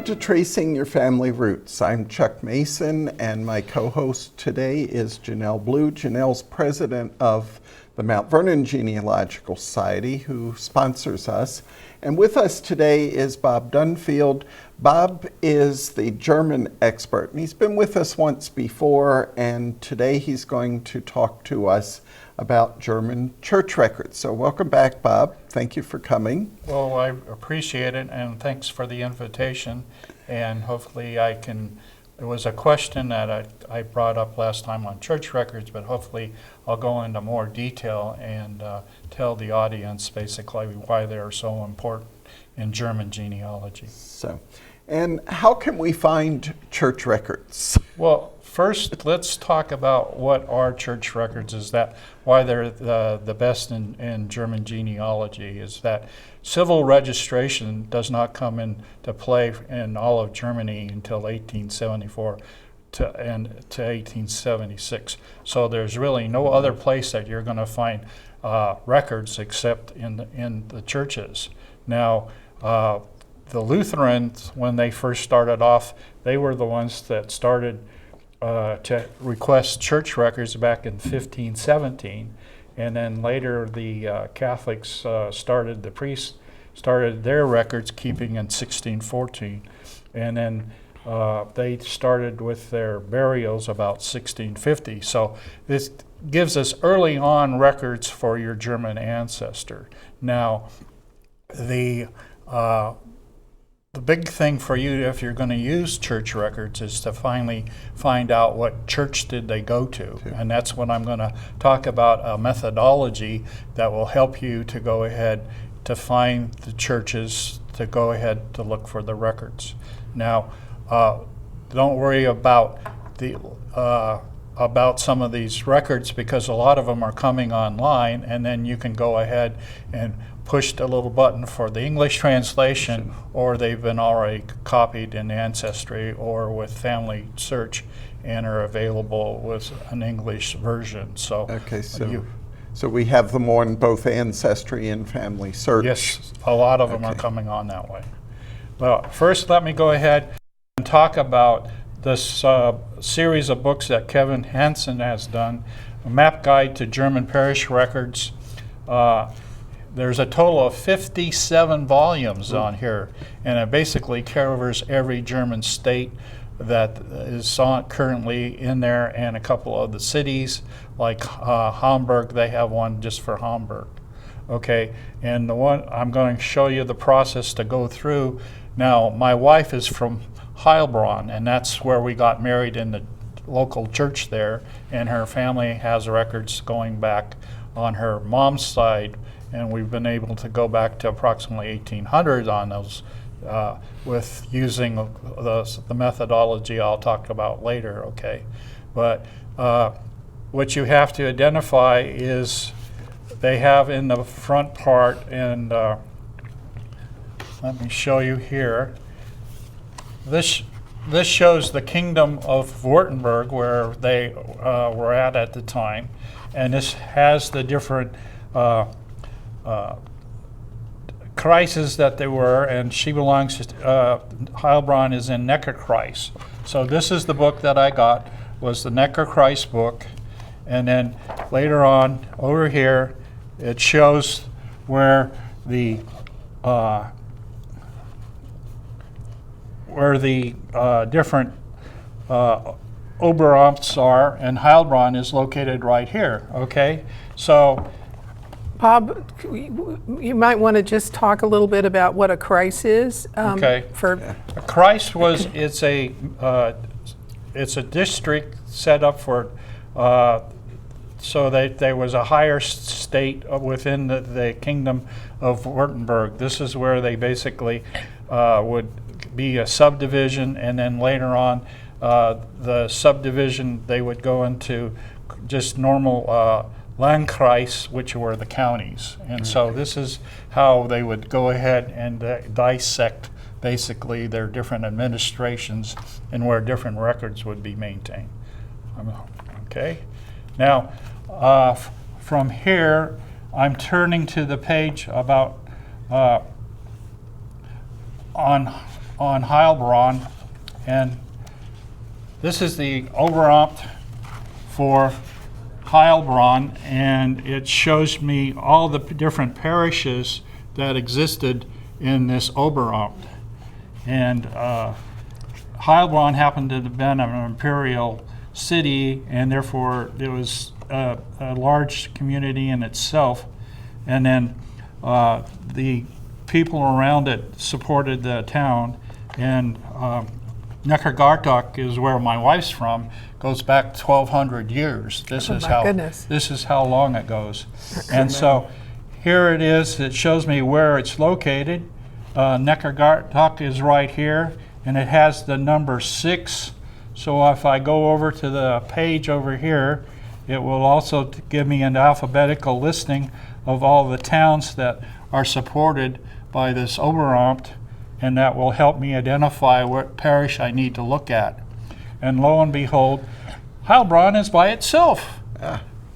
to Tracing Your Family Roots. I'm Chuck Mason, and my co-host today is Janelle Blue. Janelle's president of the Mount Vernon Genealogical Society, who sponsors us. And with us today is Bob Dunfield. Bob is the German expert, and he's been with us once before, and today he's going to talk to us about German church records. So welcome back, Bob. Thank you for coming. Well, I appreciate it, and thanks for the invitation. And hopefully I can, there was a question that I brought up last time on church records, but hopefully I'll go into more detail and tell the audience basically why they're so important in German genealogy. So, and how can we find church records? Well, first, let's talk about what are church records, is that why they're the best in German genealogy, is that civil registration does not come into play in all of Germany until 1874 to 1876. So there's really no other place that you're going to find records except in the churches. Now, the Lutherans, when they first started off, they were the ones that started to request church records back in 1517, and then later the Catholics the priests started their records keeping in 1614, and then they started with their burials about 1650. So this gives us early on records for your German ancestor. Now, the big thing for you, if you're going to use church records, is to finally find out what church did they go to. And that's what I'm going to talk about, a methodology that will help you to go ahead to find the churches, to go ahead to look for the records. Now, don't worry about some of these records, because a lot of them are coming online, and then you can go ahead and push the little button for the English translation, or they've been already copied in Ancestry or with Family Search and are available with an English version. So okay, so we have them on both Ancestry and Family Search. Yes, a lot of them are coming on that way. Well, first let me go ahead and talk about this series of books that Kevin Hansen has done, a map guide to German parish records. There's a total of 57 volumes on here, and it basically covers every German state that is currently in there, and a couple of the cities, like Hamburg. They have one just for Hamburg. Okay, and the one I'm going to show you the process to go through. Now, my wife is from Heilbronn, and that's where we got married, in the local church there, and her family has records going back on her mom's side, and we've been able to go back to approximately 1800 on those with using the methodology I'll talk about later, okay? But what you have to identify is they have in the front part, and let me show you here. This shows the kingdom of Württemberg, where they were at the time, and this has the different Kreises that they were, and she belongs to Heilbronn is in Neckarkreis. So this is the book that I got, was the Neckarkreis book, and then later on over here it shows where the different Oberamts are, and Heilbronn is located right here. Okay, so Bob, you might want to just talk a little bit about what a Kreis is. Okay. A Kreis it's a district set up for so that there was a higher state within the kingdom of Württemberg. This is where they basically would be a subdivision, and then later on the subdivision they would go into just normal Landkreis, which were the counties. And so this is how they would go ahead and dissect basically their different administrations and where different records would be maintained. Okay. Now, from here, I'm turning to the page about on on Heilbronn, and this is the Oberamt for Heilbronn, and it shows me all the different parishes that existed in this Oberamt. And Heilbronn happened to have been an imperial city, and therefore it was a large community in itself. And then the people around it supported the town, and Neckargartok is where my wife's from. Goes back 1,200 years. This is how long it goes. And so here it is. It shows me where it's located. Neckargartok is right here, and it has the number 6. So if I go over to the page over here, it will also give me an alphabetical listing of all the towns that are supported by this Oberamt, and that will help me identify what parish I need to look at. And lo and behold, Heilbronn is by itself.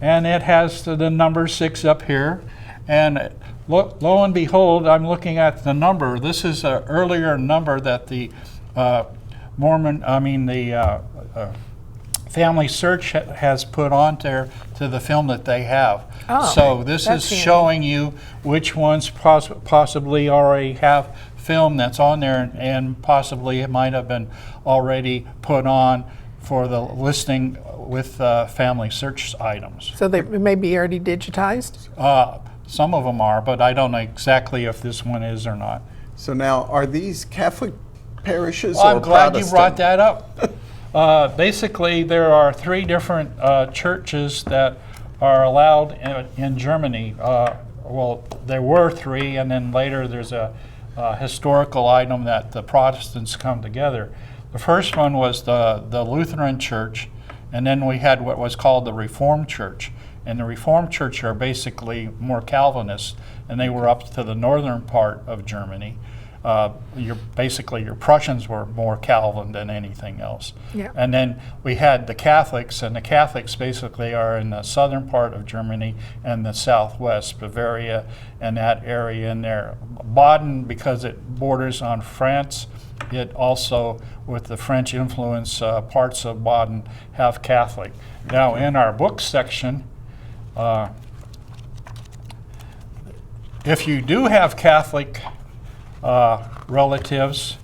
And it has the number 6 up here. And lo and behold, I'm looking at the number. This is an earlier number that the Family Search has put on there to the film that they have. So this is showing you which ones possibly already have film that's on there, and possibly it might have been already put on for the listing with Family Search items. So they may be already digitized? Some of them are, but I don't know exactly if this one is or not. So now, are these Catholic parishes Well, or I'm glad Protestant? you brought that up. Basically, there are 3 different churches that are allowed in Germany. Well, there were 3, and then later there's a historical item that the Protestants come together. The first one was the Lutheran Church, and then we had what was called the Reformed Church. And the Reformed Church are basically more Calvinist, and they were up to the northern part of Germany. Your Prussians were more Calvin than anything else. Yeah. And then we had the Catholics, and the Catholics basically are in the southern part of Germany and the southwest, Bavaria and that area in there. Baden, because it borders on France, it also, with the French influence, parts of Baden have Catholic. Now in our book section, if you do have Catholic relatives,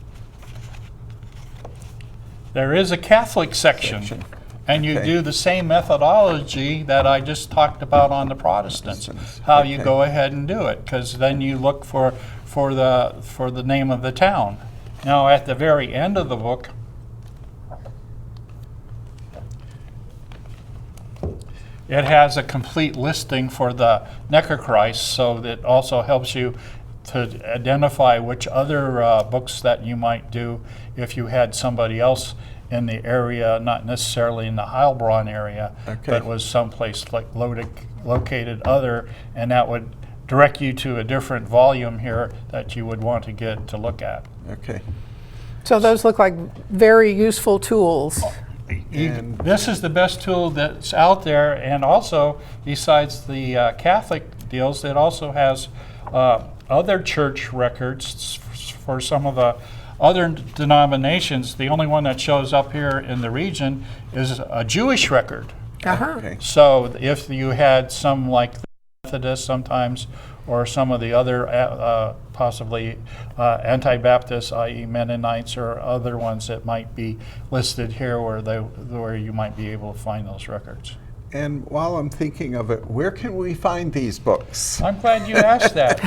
there is a Catholic section. And you do the same methodology that I just talked about on the Protestants, how you go ahead and do it, because then you look for the name of the town. Now at the very end of the book, it has a complete listing for the Neckarkreis, so that also helps you to identify which other books that you might do if you had somebody else in the area, not necessarily in the Heilbronn area, but was someplace like located other, and that would direct you to a different volume here that you would want to get to look at. Okay. So those look like very useful tools. This is the best tool that's out there, and also, besides the Catholic deals, it also has other church records for some of the other denominations. The only one that shows up here in the region is a Jewish record. Okay. So if you had some like the Methodists sometimes, or some of the other possibly anti-Baptists, i.e. Mennonites, or other ones that might be listed here where you might be able to find those records. And while I'm thinking of it, where can we find these books? I'm glad you asked that.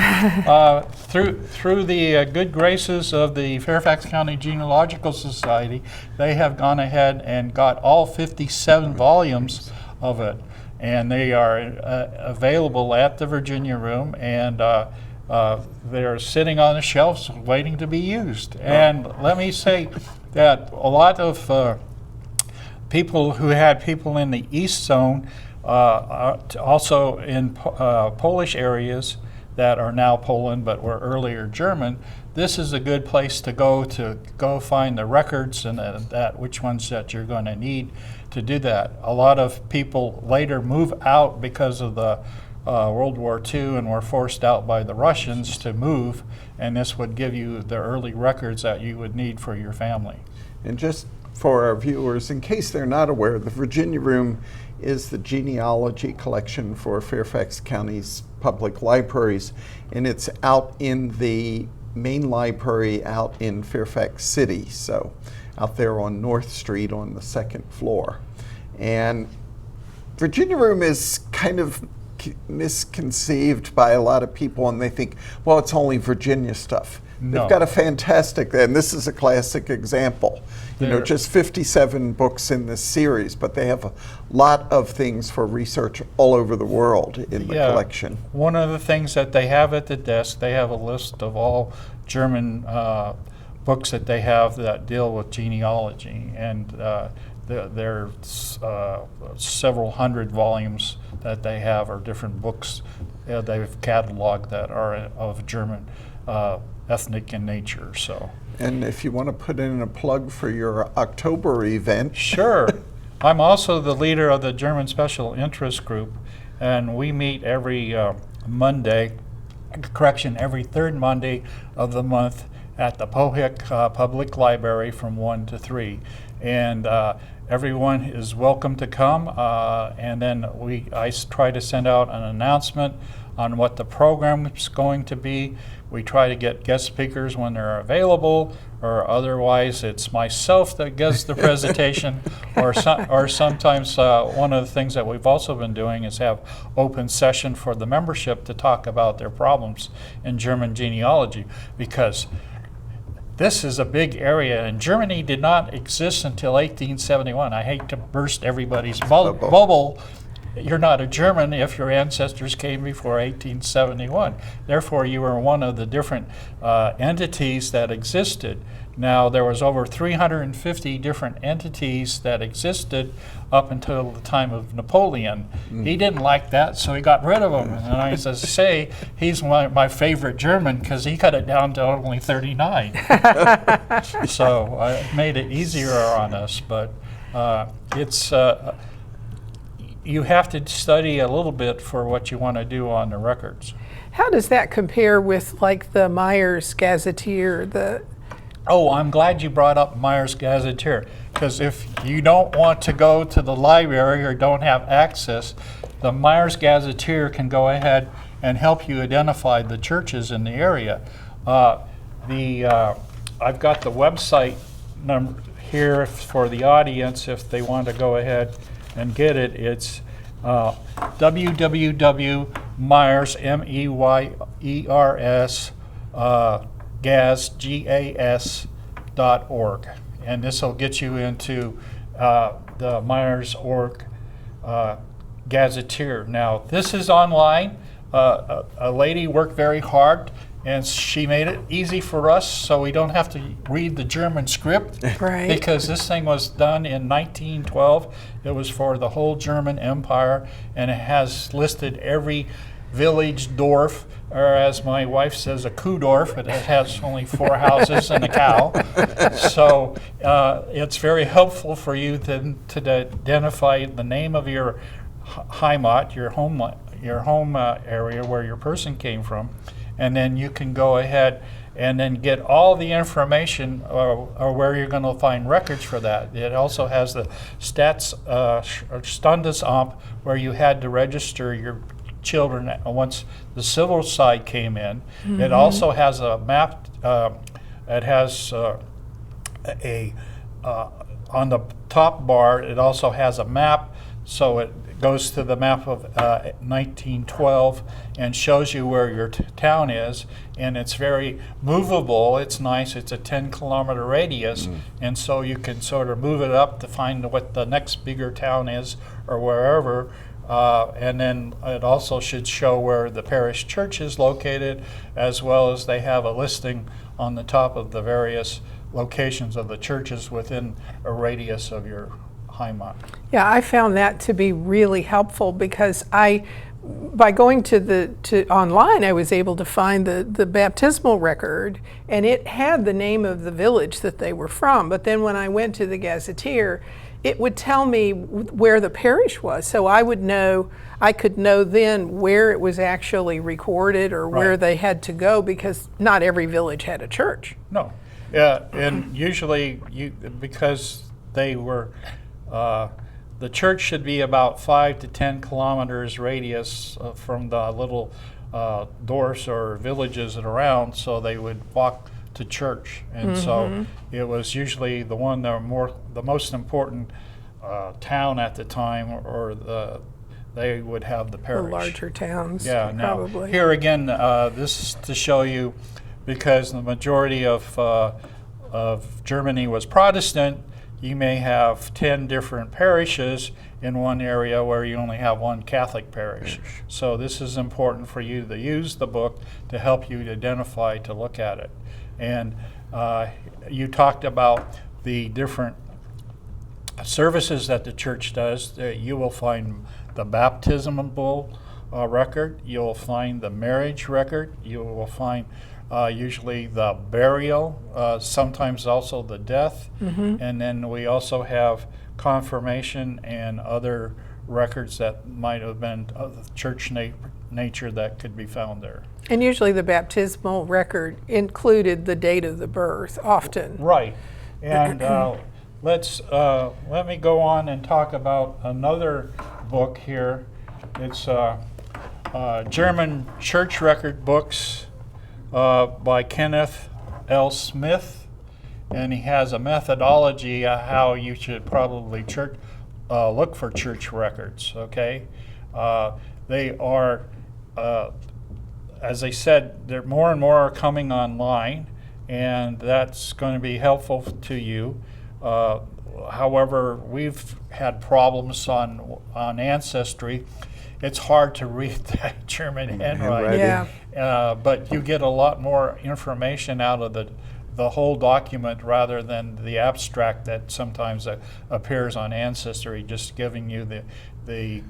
Through the good graces of the Fairfax County Genealogical Society, they have gone ahead and got all 57 volumes of it. And they are available at the Virginia Room, and they're sitting on the shelves waiting to be used. And let me say that a lot of people who had people in the East Zone, also in Polish areas that are now Poland but were earlier German, this is a good place to go find the records and which ones that you're going to need to do that. A lot of people later move out because of the World War II and were forced out by the Russians to move, and this would give you the early records that you would need for your family. And just for our viewers, in case they're not aware, the Virginia Room is the genealogy collection for Fairfax County's public libraries, and it's out in the main library out in Fairfax City, so out there on North Street on the second floor. And Virginia Room is kind of misconceived by a lot of people, and they think, well, it's only Virginia stuff. No. They've got a fantastic, and this is a classic example, just 57 books in this series, but they have a lot of things for research all over the world in the collection. One of the things that they have at the desk, they have a list of all German books that they have that deal with genealogy, and there's several hundred volumes that they have, or different books they've cataloged that are of German ethnic in nature. So, and if you want to put in a plug for your October event. Sure. I'm also the leader of the German Special Interest Group, and we meet every every third Monday of the month at the Pohick Public Library from 1 to 3. And everyone is welcome to come, and then I try to send out an announcement on what the program is going to be. We try to get guest speakers when they're available, or otherwise it's myself that gives the presentation, or sometimes one of the things that we've also been doing is have open session for the membership to talk about their problems in German genealogy, because this is a big area, and Germany did not exist until 1871. I hate to burst everybody's bubble. You're not a German if your ancestors came before 1871. Therefore, you were one of the different entities that existed. Now, there was over 350 different entities that existed up until the time of Napoleon. He didn't like that, so he got rid of them. And I say he's my favorite German because he cut it down to only 39. So it made it easier on us, but it's you have to study a little bit for what you want to do on the records. How does that compare with like the Myers Gazetteer? Oh, I'm glad you brought up Myers Gazetteer, because if you don't want to go to the library or don't have access, the Myers Gazetteer can go ahead and help you identify the churches in the area. I've got the website number here for the audience if they want to go ahead and get it. It's www.myers, M-E-Y-E-R-S, gas.org, and this will get you into the Myers org Gazetteer. Now, this is online. A lady worked very hard, and she made it easy for us so we don't have to read the German script. Right. Because this thing was done in 1912. It was for the whole German Empire, and it has listed every village, dorf, or as my wife says, a Kuhdorf, but it has only 4 houses and a cow. So it's very helpful for you to identify the name of your Heimat, your home area where your person came from, and then you can go ahead and then get all the information or where you're going to find records for that. It also has the Standesamt, where you had to register your children once the civil side came in. Mm-hmm. It also has a map. It has on the top bar, it also has a map, so it goes to the map of 1912 and shows you where your town is, and it's very movable. It's nice. It's a 10-kilometer radius, and so you can sort of move it up to find what the next bigger town is or wherever. And then it also should show where the parish church is located, as well as they have a listing on the top of the various locations of the churches within a radius of your Heimat. Yeah, I found that to be really helpful because by going to online, I was able to find the baptismal record, and it had the name of the village that they were from. But then when I went to the Gazetteer, it would tell me where the parish was, so I could know then where it was actually recorded or where Right. they had to go, because not every village had a church. No. Yeah, and usually because they were, the church should be about 5 to 10 kilometers radius from the little doors or villages around, so they would walk to church. And so it was usually the most important town at the time, or they would have the The parish. larger towns, Yeah, now probably. here again, this is to show you, because the majority of Germany was Protestant, you may have 10 different parishes in one area where you only have one Catholic parish. So this is important for you to use the book to help you to identify, to look at it. And you talked about the different services that the church does. You will find the baptismal record, you'll find the marriage record, you will find usually the burial, sometimes also the death, and then we also have confirmation and other records that might have been of the church nature that could be found there. And usually the baptismal record included the date of the birth, often. Right, and let me go on and talk about another book here. It's German church record books by Kenneth L. Smith, and he has a methodology how you should probably look for church records. Okay, they are, as I said, there more and more are coming online, and that's going to be helpful to you. However, we've had problems on Ancestry. It's hard to read that German handwriting. Yeah. But you get a lot more information out of the whole document rather than the abstract that sometimes appears on Ancestry, just giving you the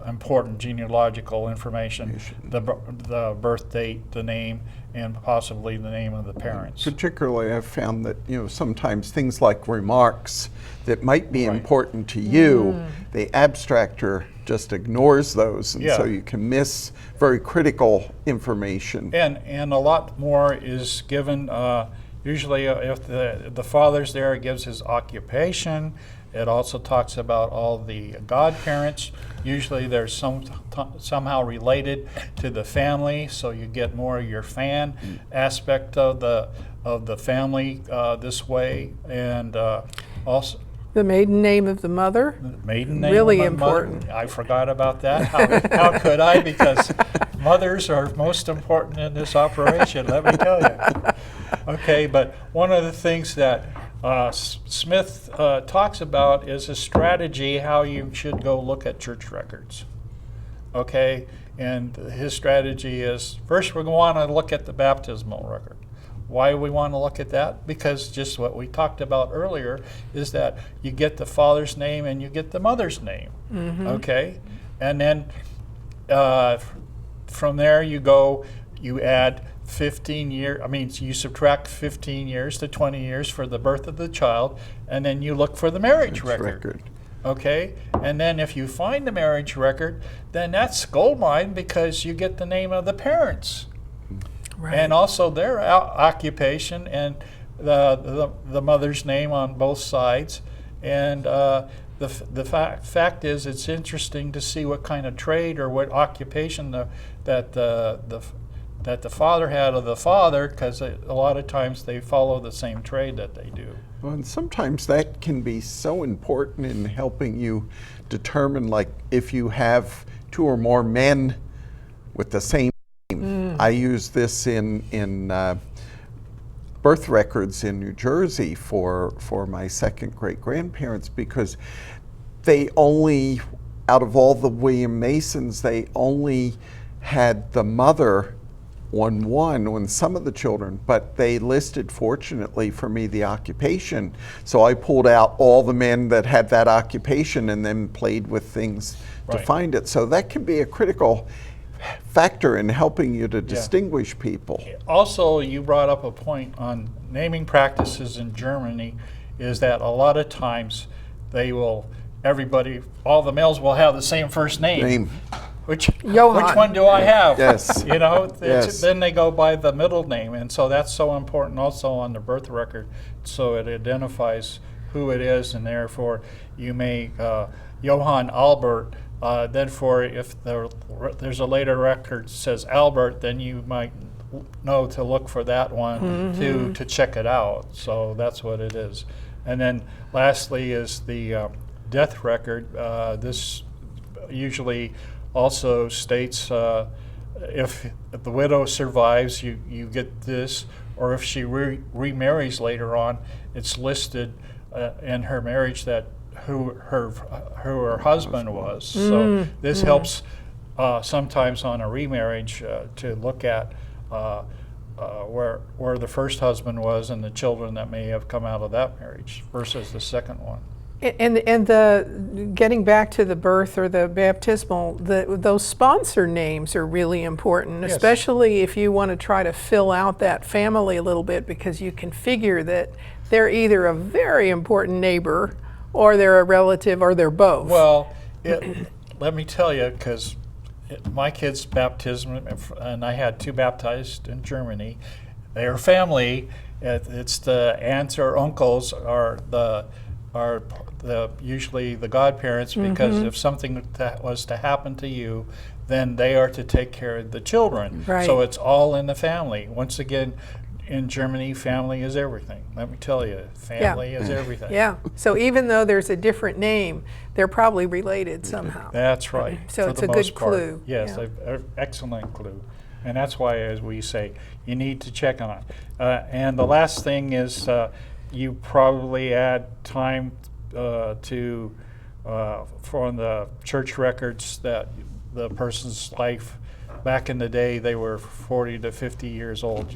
important genealogical information, the birth date, the name, and possibly the name of the parents. Particularly, I've found that sometimes things like remarks that might be Right. important to you, the abstractor just ignores those, and Yeah. so you can miss very critical information. And a lot more is given, usually if the father's there, it gives his occupation. It also talks about all the godparents. Usually they're somehow related to the family, so you get more of your fan aspect of the family this way. And also The maiden name of the mother. maiden name Really of my mother. important. I forgot about that. How could I? Because mothers are most important in this operation, let me tell you. Okay, but one of the things that Smith talks about is a strategy how you should go look at church records. Okay, and his strategy is, first we're going to want to look at the baptismal record. Why we want to look at that? Because just what we talked about earlier is that you get the father's name and you get the mother's name. Okay, and then from there you add 15 years, you subtract 15 years to 20 years for the birth of the child, and then you look for the marriage record. Okay, and then if you find the marriage record, then that's gold mine, because you get the name of the parents. Right. And also their occupation and the mother's name on both sides. And the fact is, it's interesting to see what kind of trade or what occupation that the father had of the father, because a lot of times they follow the same trade that they do. Well, and sometimes that can be so important in helping you determine, like, if you have two or more men with the same name. I use this in birth records in New Jersey for my second great-grandparents, because they only, out of all the William Masons, they only had the mother on some of the children, but they listed, fortunately for me, the occupation. So I pulled out all the men that had that occupation and then played with things to Right. find it. So that can be a critical factor in helping you to distinguish people. Also, you brought up a point on naming practices in Germany, is that a lot of times all the males will have the same first name. Which Johann. one do I have? Yes. You know, Yes. then they go by the middle name. And so that's so important also on the birth record. So it identifies who it is, and therefore you may, Johann Albert, therefore if there's a later record that says Albert, then you might know to look for that one to check it out. So that's what it is. And then lastly is the death record. This usually also states if the widow survives, you get this, or if she remarries later on, it's listed in her marriage that who her husband was. So this helps sometimes on a remarriage to look at where the first husband was and the children that may have come out of that marriage versus the second one. And the getting back to the birth or the baptismal, those sponsor names are really important, Yes. especially if you want to try to fill out that family a little bit, because you can figure that they're either a very important neighbor or they're a relative or they're both. Well, let me tell you, because my kids' baptism, and I had 2 baptized in Germany, their family, it's the aunts or uncles are usually the godparents, because if something that was to happen to you, then they are to take care of the children. Right. So it's all in the family. Once again, in Germany, family is everything. Let me tell you, family is everything. Yeah. So even though there's a different name, they're probably related somehow. That's right. So for it's the a good most part. clue. Yes, Yeah. an excellent clue. And that's why, as we say, you need to check on it. And the last thing is you probably add time to from the church records that the person's life back in the day, they were 40 to 50 years old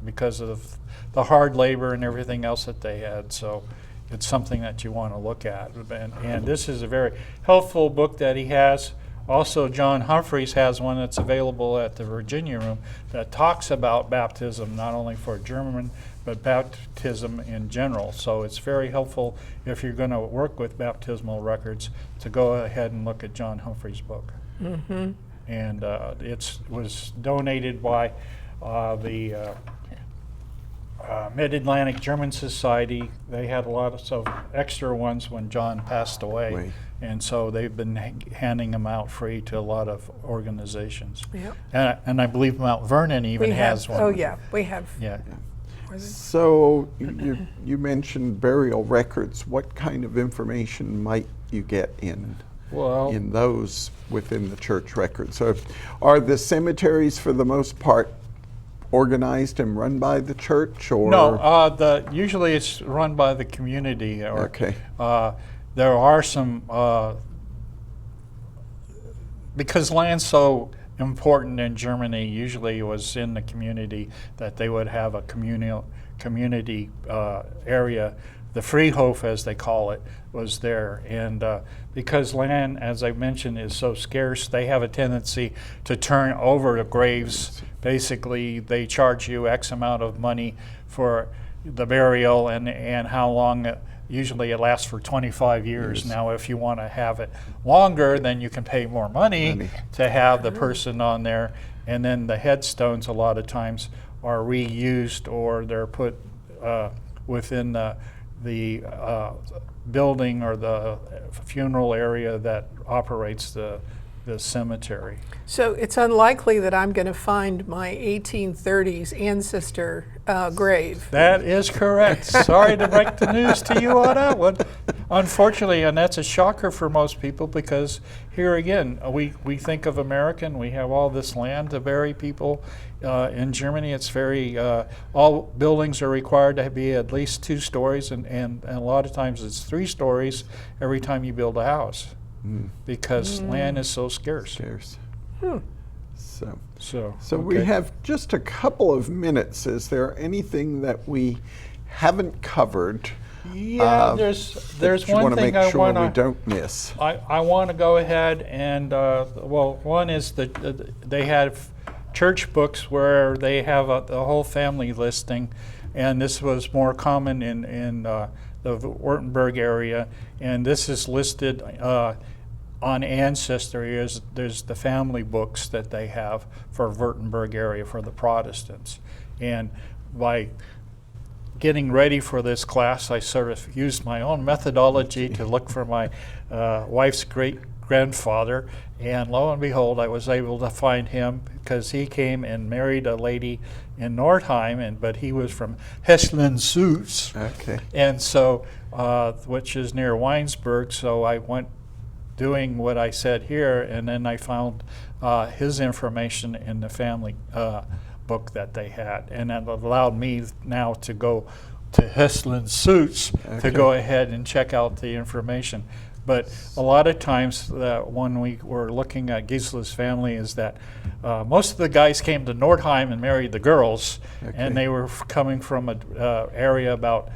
because of the hard labor and everything else that they had. So it's something that you want to look at. And this is a very helpful book that he has. Also, John Humphreys has one that's available at the Virginia Room that talks about baptism, not only for German, but baptism in general. So it's very helpful if you're going to work with baptismal records to go ahead and look at John Humphreys' book. Mm-hmm. And it was donated by the Mid-Atlantic German Society. They had a lot of extra ones when John passed away. Right. And so they've been handing them out free to a lot of organizations. Yep. And I believe Mount Vernon even has one. Oh yeah, we have. Yeah. So you mentioned burial records. What kind of information might you get in those within the church records? So are the cemeteries for the most part organized and run by the church, or no? Usually it's run by the community. Okay. There are some because land's so important in Germany. Usually it was in the community that they would have a community area. The Friedhof, as they call it, was there. And because land, as I mentioned, is so scarce, they have a tendency to turn over the graves. Basically, they charge you X amount of money for the burial and how long. Usually it lasts for 25 years. Now, if you want to have it longer, then you can pay more money to have the person on there. And then the headstones a lot of times are reused, or they're put within the building or the funeral area that operates the cemetery. So it's unlikely that I'm going to find my 1830s ancestor grave. That is correct. Sorry to break the news to you on that one. Unfortunately, and that's a shocker for most people, because here again, we think of America and we have all this land to bury people. In Germany, it's very, all buildings are required to be at least 2 stories, and a lot of times it's 3 stories every time you build a house. Because land is so scarce. So we have just a couple of minutes. Is there anything that we haven't covered? Yeah, there's one thing I want to we don't miss. I want to go ahead and one is that they have church books where they have the whole family listing, and this was more common in the Württemberg area, and this is listed on Ancestry. There's the family books that they have for Württemberg area for the Protestants. And by getting ready for this class, I sort of used my own methodology to look for my wife's great-grandfather, and lo and behold, I was able to find him because he came and married a lady in Nordheim, but he was from Hesslen-Suits, Okay. and so, which is near Weinsberg, so I went doing what I said here, and then I found his information in the family book that they had, and that allowed me now to go to Hesslen-Suits to go ahead and check out the information. But a lot of times when we were looking at Gisela's family is that most of the guys came to Nordheim and married the girls, and they were coming from an area about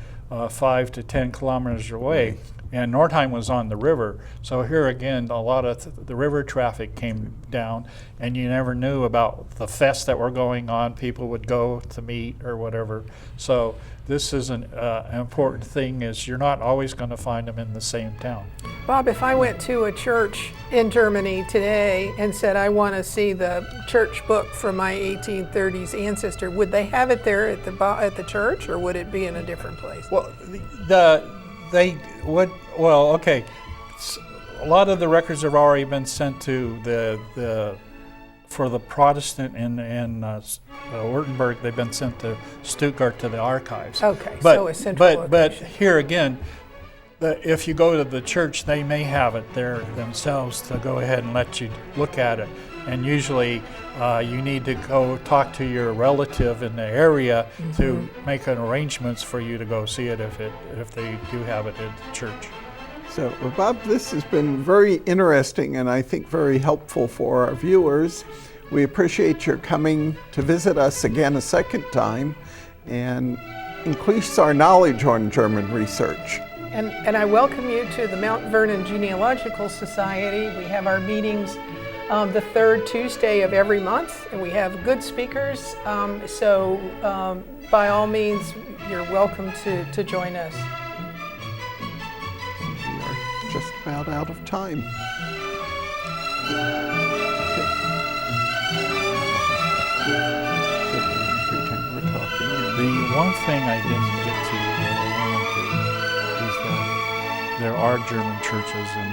5 to 10 kilometers away. And Nordheim was on the river, so here again, a lot of the river traffic came down, and you never knew about the fests that were going on. People would go to meet or whatever. So this is an important thing, is you're not always going to find them in the same town. Bob, if I went to a church in Germany today and said I want to see the church book from my 1830s ancestor, would they have it there at the church, or would it be in a different place? Well, they would. Well, okay. A lot of the records have already been sent to for the Protestant in Württemberg. They've been sent to Stuttgart to the archives. Okay, but, so a central but location. here again, if you go to the church, they may have it there themselves to go ahead and let you look at it. And usually you need to go talk to your relative in the area to make an arrangements for you to go see it if they do have it at the church. So, well, Bob, this has been very interesting and I think very helpful for our viewers. We appreciate your coming to visit us again a second time and increase our knowledge on German research. And I welcome you to the Mount Vernon Genealogical Society. We have our meetings the third Tuesday of every month, and we have good speakers. So by all means, you're welcome to join us. We are just about out of time. Pretend we're talking. The one thing I didn't get to is that there are German churches in